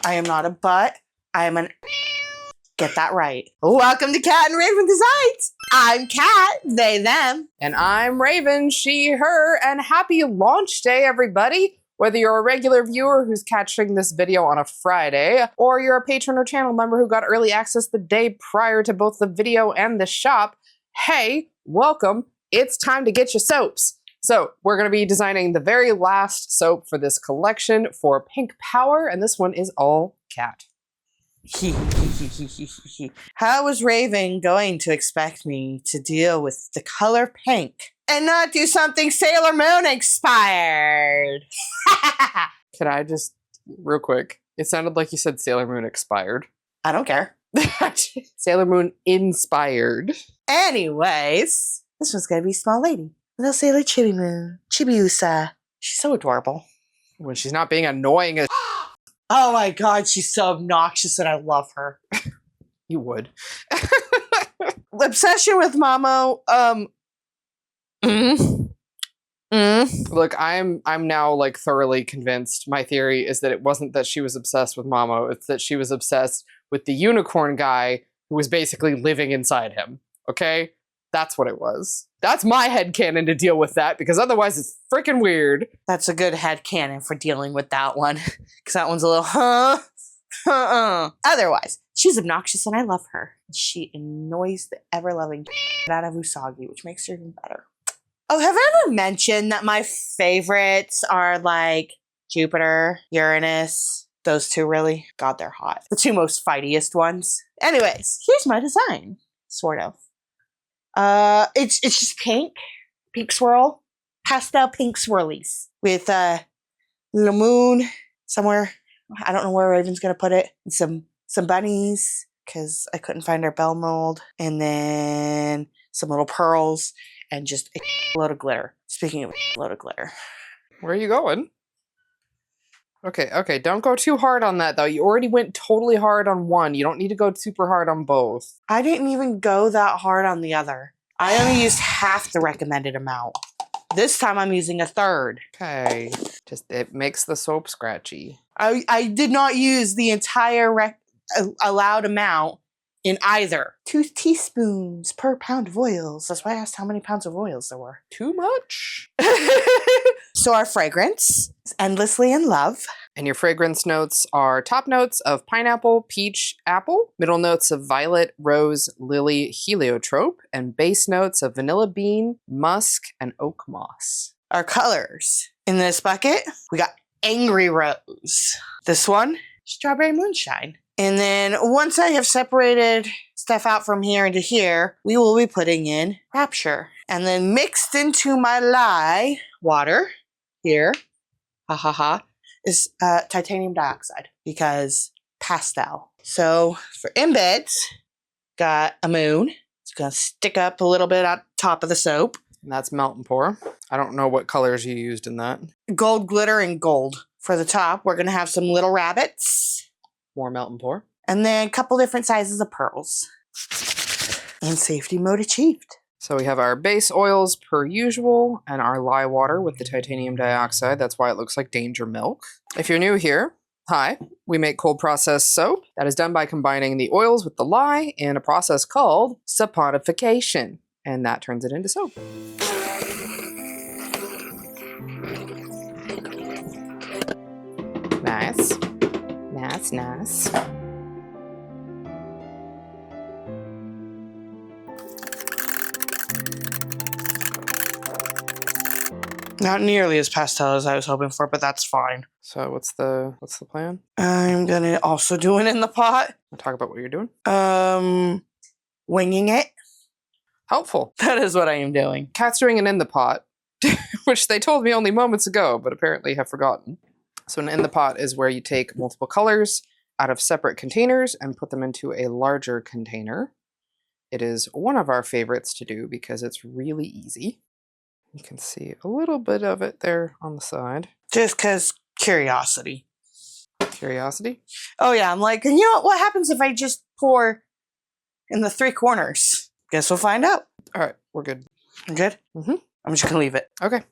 I am not a butt. I am an... Get that right. Welcome to Cat and Raven Designs. I'm Cat, they, them. And I'm Raven, she, her, and happy launch day, everybody. Whether you're a regular viewer who's catching this video on a Friday, or you're a patron or channel member who got early access the day prior to both the video and the shop, hey, welcome. It's time to get your soaps. So we're going to be designing the very last soap for this collection for Pink Power, and this one is all cat. How was Raven going to expect me to deal with the color pink and not do something Sailor Moon inspired? Can I just, real quick, it sounded like you said Sailor Moon expired. I don't care. Sailor Moon inspired. Anyways, this one's gonna be Small Lady. Little Sailor Chibi Moon. Chibiusa. She's so adorable. When she's not being annoying as oh my god, she's so obnoxious and I love her. you would. Obsession with Momo. Look, I'm now like thoroughly convinced. My theory is that it wasn't that she was obsessed with Momo, it's that she was obsessed with the unicorn guy who was basically living inside him. Okay? That's what it was. That's my headcanon to deal with that, because otherwise it's freaking weird. That's a good headcanon for dealing with that one. Because that one's a little, Otherwise, she's obnoxious and I love her. She annoys the ever-loving out of Usagi, which makes her even better. Oh, have I ever mentioned that my favorites are like Jupiter, Uranus? Those two really? God, they're hot. The two most fightiest ones. Anyways, here's my design. Sort of. It's just pink swirl, pastel pink swirlies with little moon somewhere. I don't know where Raven's gonna put it. And some bunnies because I couldn't find our bell mold, and then some little pearls and just a load of glitter. Speaking of a load of glitter, where are you going? Okay, don't go too hard on that though. You already went totally hard on one. You don't need to go super hard on both. I didn't even go that hard on the other. I only used half the recommended amount. This time I'm using a third. Okay, just it makes the soap scratchy. I did not use the entire allowed amount in either. 2 teaspoons per pound of oils. That's why I asked how many pounds of oils there were. Too much? So our fragrance is Endlessly in Love. And your fragrance notes are top notes of pineapple, peach, apple, middle notes of violet, rose, lily, heliotrope, and base notes of vanilla bean, musk, and oak moss. Our colors in this bucket, we got Angry Rose. This one, Strawberry Moonshine. And then once I have separated stuff out from here into here, we will be putting in Rapture. And then mixed into my lye water here, is titanium dioxide because pastel. So for embeds, got a moon. It's gonna stick up a little bit on top of the soap. And that's melt and pour. I don't know what colors you used in that. Gold glitter and gold. For the top, we're gonna have some little rabbits. More melt and pour. And then a couple different sizes of pearls. And safety mode achieved. So we have our base oils per usual and our lye water with the titanium dioxide. That's why it looks like danger milk. If you're new here, hi, we make cold processed soap that is done by combining the oils with the lye in a process called saponification. And that turns it into soap. Nice. Nice. Not nearly as pastel as I was hoping for, but that's fine. So what's the plan? I'm gonna also do it in the pot. We'll talk about what you're doing. Winging it. Helpful. That is what I am doing. Cat's doing it in the pot, which they told me only moments ago, but apparently have forgotten. So an in the pot is where you take multiple colors out of separate containers and put them into a larger container. It is one of our favorites to do because it's really easy. You can see a little bit of it there on the side. Just because curiosity. Curiosity? Oh yeah, I'm like, you know what happens if I just pour in the 3 corners? Guess we'll find out. All right, we're good. I'm good? Mm-hmm. I'm just going to leave it. Okay.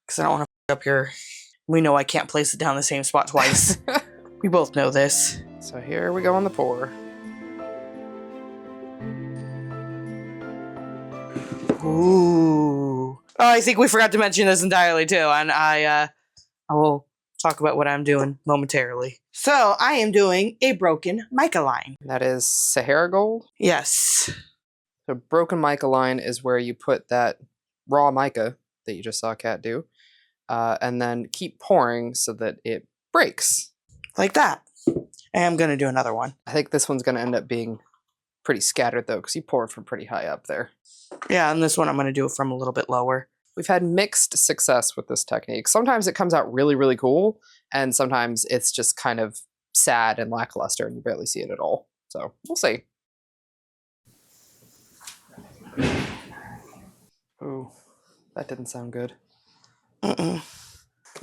Because I don't want to up your... We know I can't place it down the same spot twice. We both know this. So here we go on the pour. Ooh. Oh, I think we forgot to mention this entirely too, and I will talk about what I'm doing momentarily. So I am doing a broken mica line. That is Sahara Gold. Yes. So broken mica line is where you put that raw mica that you just saw Kat do, and then keep pouring so that it breaks. Like that. I am going to do another one. I think this one's going to end up being pretty scattered though, because you poured from pretty high up there. Yeah, and this one I'm going to do it from a little bit lower. We've had mixed success with this technique. Sometimes it comes out really, really cool, and sometimes it's just kind of sad and lackluster and you barely see it at all. So we'll see. Ooh, that didn't sound good. All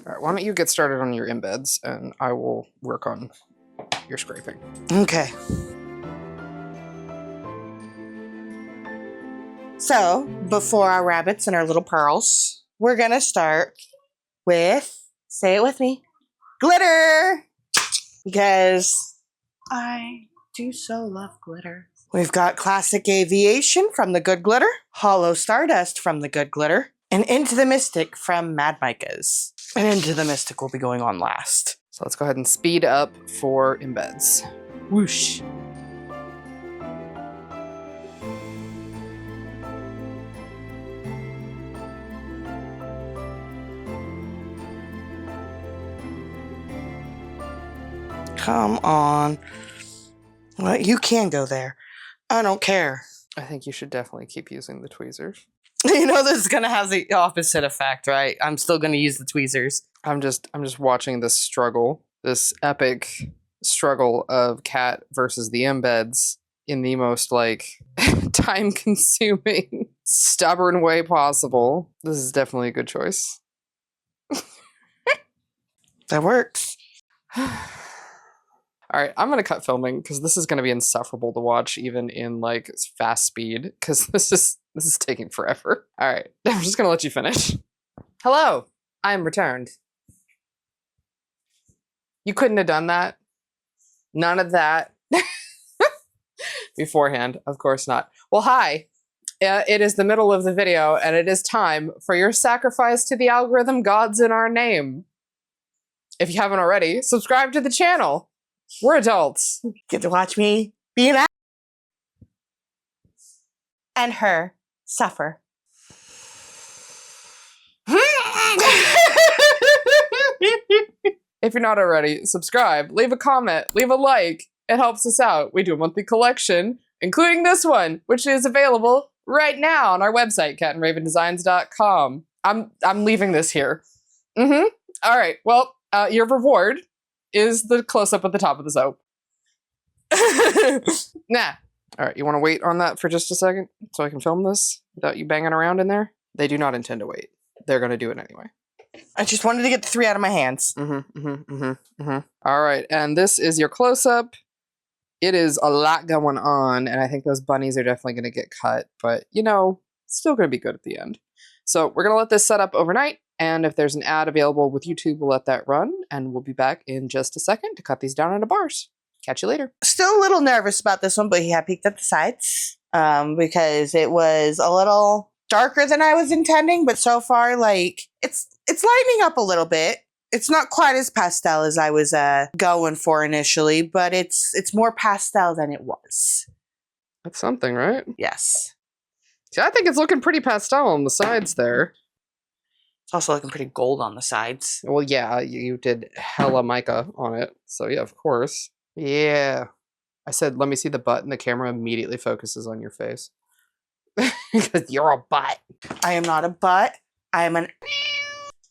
right, why don't you get started on your embeds and I will work on your scraping. Okay. So, before our rabbits and our little pearls, we're going to start with, say it with me, glitter! Because I do so love glitter. We've got Classic Aviation from the Good Glitter, Hollow Stardust from the Good Glitter, and Into the Mystic from Mad Micas. And Into the Mystic will be going on last. So let's go ahead and speed up for embeds. Whoosh. Come on. Well, you can go there. I don't care. I think you should definitely keep using the tweezers. You know this is going to have the opposite effect, right? I'm still going to use the tweezers. I'm just watching this struggle, this epic struggle of Kat versus the embeds in the most like time-consuming, stubborn way possible. This is definitely a good choice. That works. All right, I'm gonna cut filming because this is gonna be insufferable to watch even in like fast speed because this is taking forever. All right, I'm just gonna let you finish. Hello, I'm returned. You couldn't have done that. None of that beforehand, of course not. Well, hi. It is the middle of the video, and it is time for your sacrifice to the algorithm gods in our name. If you haven't already, subscribe to the channel. We're adults. Get to watch me be an ass and her suffer. If you're not already, subscribe, leave a comment, leave a like. It helps us out. We do a monthly collection, including this one, which is available right now on our website, catandravendesigns.com. I'm leaving this here. All right. Well, your reward is the close-up at the top of the soap. Nah. All right, you want to wait on that for just a second so I can film this without you banging around in there? They do not intend to wait. They're going to do it anyway. I just wanted to get the 3 out of my hands. All right, and this is your close-up. It is a lot going on, and I think those bunnies are definitely going to get cut, but, you know, it's still going to be good at the end. So we're going to let this set up overnight, and if there's an ad available with YouTube, we'll let that run, and we'll be back in just a second to cut these down into bars. Catch you later. Still a little nervous about this one, but he had peeked at the sides because it was a little darker than I was intending, but so far, like, it's lightening up a little bit. It's not quite as pastel as I was going for initially, but it's more pastel than it was. That's something, right? Yes. See, I think it's looking pretty pastel on the sides there. It's also looking pretty gold on the sides. Well, yeah, you did hella mica on it, so yeah, of course. Yeah. I said, let me see the butt, and the camera immediately focuses on your face. Because you're a butt. I am not a butt. I am an...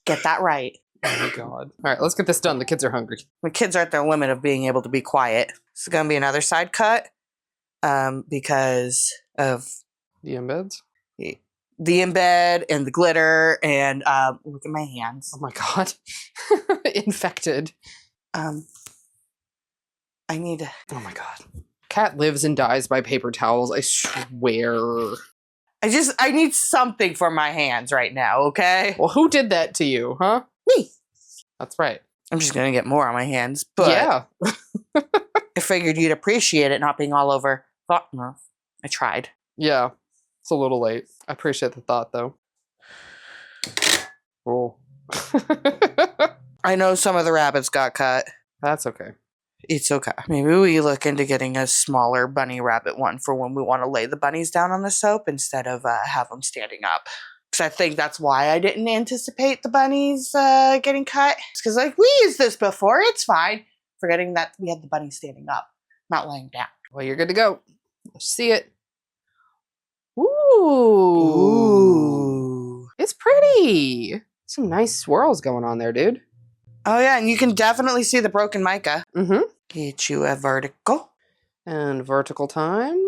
Get that right. Oh my god. All right, let's get this done. The kids are hungry. My kids are at their limit of being able to be quiet. This is going to be another side cut because of... The embeds? The embed and the glitter and look at my hands. Oh my god. Infected. I need to... Oh my god. Cat lives and dies by paper towels, I swear. I need something for my hands right now, okay? Well, who did that to you, huh? Me. That's right. I'm just gonna get more on my hands, but Yeah. I figured you'd appreciate it not being all over. No, I tried. Yeah. It's a little late. I appreciate the thought, though. Oh. I know some of the rabbits got cut. That's okay. It's okay. Maybe we look into getting a smaller bunny rabbit one for when we want to lay the bunnies down on the soap instead of have them standing up. Because I think that's why I didn't anticipate the bunnies getting cut. It's because, like, we used this before. It's fine. Forgetting that we had the bunny standing up, not laying down. Well, you're good to go. Let's see it. Ooh. Ooh. It's pretty. Some nice swirls going on there, dude. Oh, yeah, and you can definitely see the broken mica. Mm-hmm. Get you a vertical. And vertical time.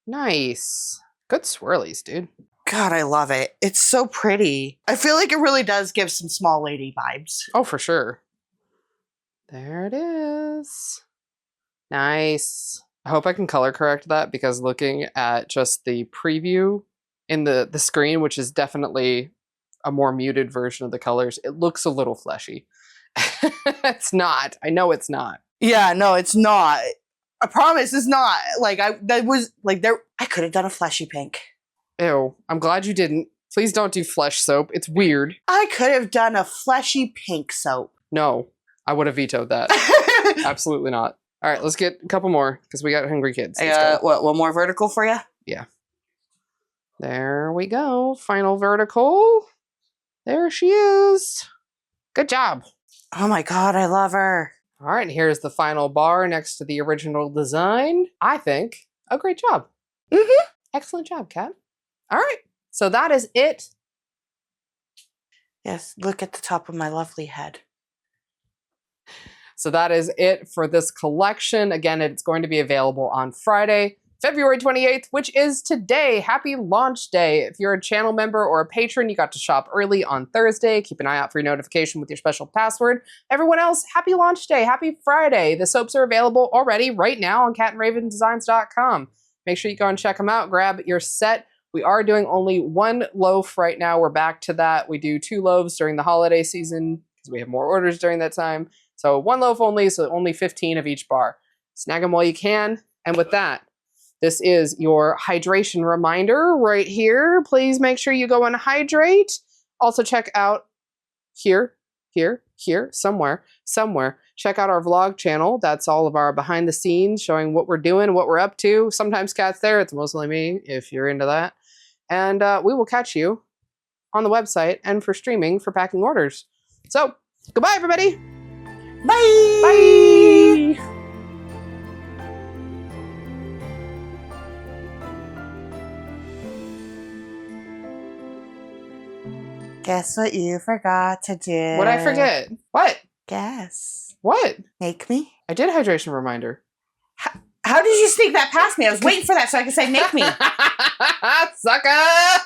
Nice. Good swirlies, dude. God, I love it. It's so pretty. I feel like it really does give some small lady vibes. Oh, for sure. There it is. Nice. I hope I can color correct that because looking at just the preview in the screen, which is definitely a more muted version of the colors, it looks a little fleshy. It's not. I know it's not. Yeah, no, it's not. I promise it's not. Like, I could have done a fleshy pink. Ew. I'm glad you didn't. Please don't do flesh soap. It's weird. I could have done a fleshy pink soap. No, I would have vetoed that. Absolutely not. All right, let's get a couple more because we got hungry kids. Let's go. One more vertical for you? Yeah. There we go. Final vertical. There she is. Good job. Oh my God, I love her. All right, and here's the final bar next to the original design. I think a great job. Mm-hmm. Excellent job, Kat. All right, so that is it. Yes, look at the top of my lovely head. So that is it for this collection. Again, it's going to be available on Friday, February 28th, which is today. Happy launch day. If you're a channel member or a patron, you got to shop early on Thursday. Keep an eye out for your notification with your special password. Everyone else, happy launch day. Happy Friday. The soaps are available already right now on catandravendesigns.com. Make sure you go and check them out. Grab your set. We are doing only one loaf right now. We're back to that. We do 2 loaves during the holiday season because we have more orders during that time. So 1 loaf only, so only 15 of each bar. Snag them while you can. And with that, this is your hydration reminder right here. Please make sure you go and hydrate. Also check out here, somewhere. Check out our vlog channel. That's all of our behind the scenes showing what we're doing, what we're up to. Sometimes Kat's there. It's mostly me if you're into that. And we will catch you on the website and for streaming for packing orders. So goodbye, everybody. Bye! Bye! Guess what you forgot to do? What'd I forget? What? Guess. What? Make me? I did hydration reminder. How did you sneak that past me? I was waiting for that so I could say make me. Sucker!